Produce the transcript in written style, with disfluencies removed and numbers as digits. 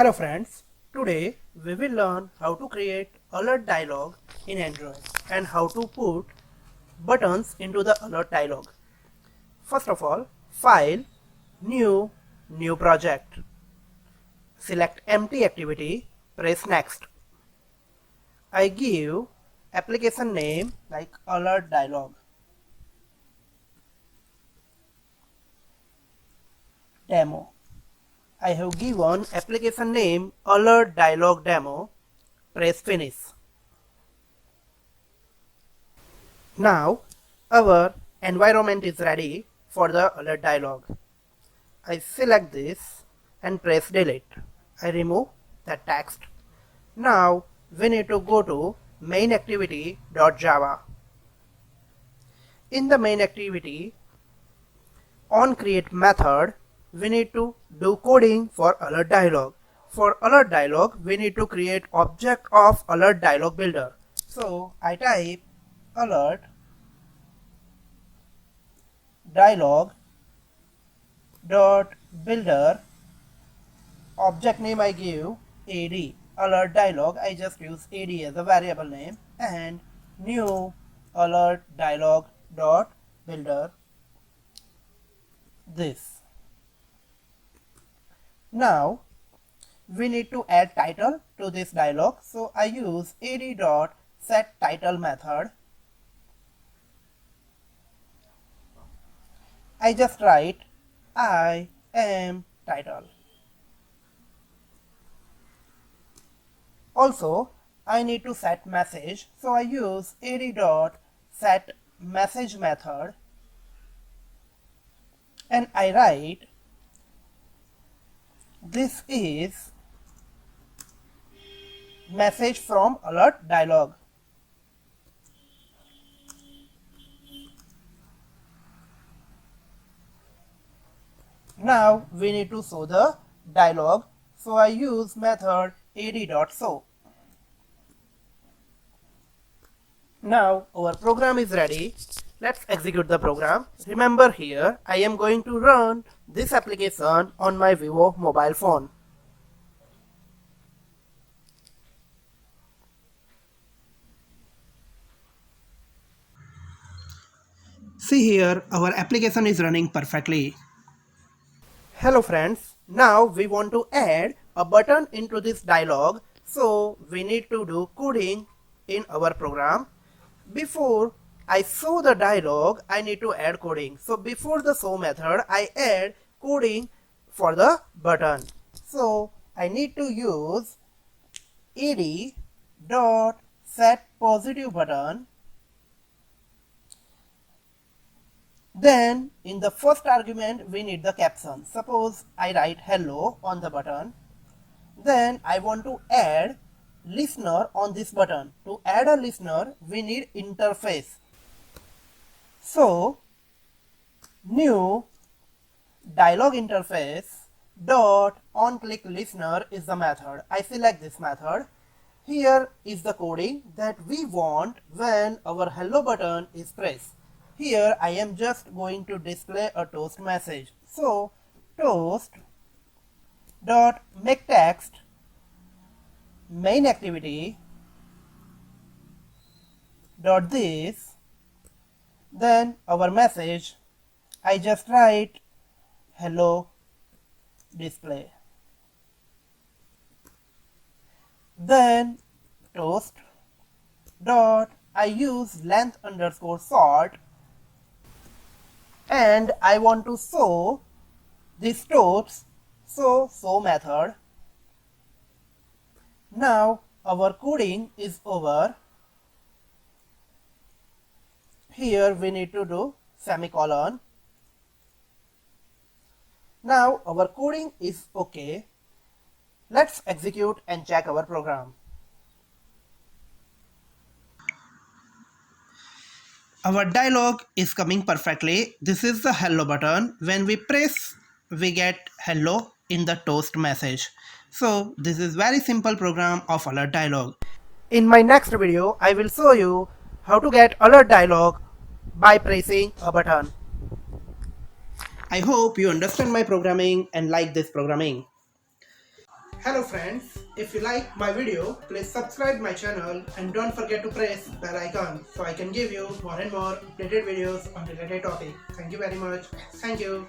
Hello friends, today we will learn how to create alert dialog in Android and how to put buttons into the alert dialog. First of all, File, New project. Select empty activity, press Next. I give application name like Alert Dialog. Demo. I have given application name Alert Dialog Demo. Press Finish. Now our environment is ready for the alert dialog. I select this and press delete. I remove the text. Now we need to go to main activity.java. In the main activity, on create method, we need to do coding for alert dialog. For alert dialog, we need to create object of alert dialog builder. So I type alert dialog dot builder, object name I give ad, alert dialog, I just use ad as a variable name, and new alert dialog dot builder, this. Now we need to add title to this dialog, so I use ad dot set title method. I just write I am title. Also, I need to set message, so I use ad dot set message method, and I write this is message from alert dialog. Now we need to show the dialog, so I use method ad.show. Now our program is ready. Let's execute the program. Remember, here I am going to run this application on my Vivo mobile phone. See here, our application is running perfectly. Hello friends, now we want to add a button into this dialog, so we need to do coding in our program. Before I show the dialog, I need to add coding. So before the show method, I add coding for the button. So I need to use ad dot set positive button. Then in the first argument we need the caption. Suppose I write hello on the button. Then I want to add listener on this button. To add a listener, we need interface. So new dialog interface dot on click listener is the method. I select this method. Here is the coding that we want when our hello button is pressed. Here I am just going to display a toast message. So toast dot make text main activity dot this, then our message, I just write hello display. Then toast dot I use length underscore sort, and I want to show this toast, so show method. Now our coding is over. Here we need to do semicolon. Now our coding is okay. Let's execute and check our program. Our dialog is coming perfectly. This is the hello button. When we press, we get hello in the toast message. So this is very simple program of alert dialog. In my next video, I will show you how to get alert dialog by pressing a button. I hope you understand my programming and like this programming. Hello friends, if you like my video, please subscribe my channel and don't forget to press bell icon so I can give you more and more updated videos on related topic. Thank you very much. Thank you.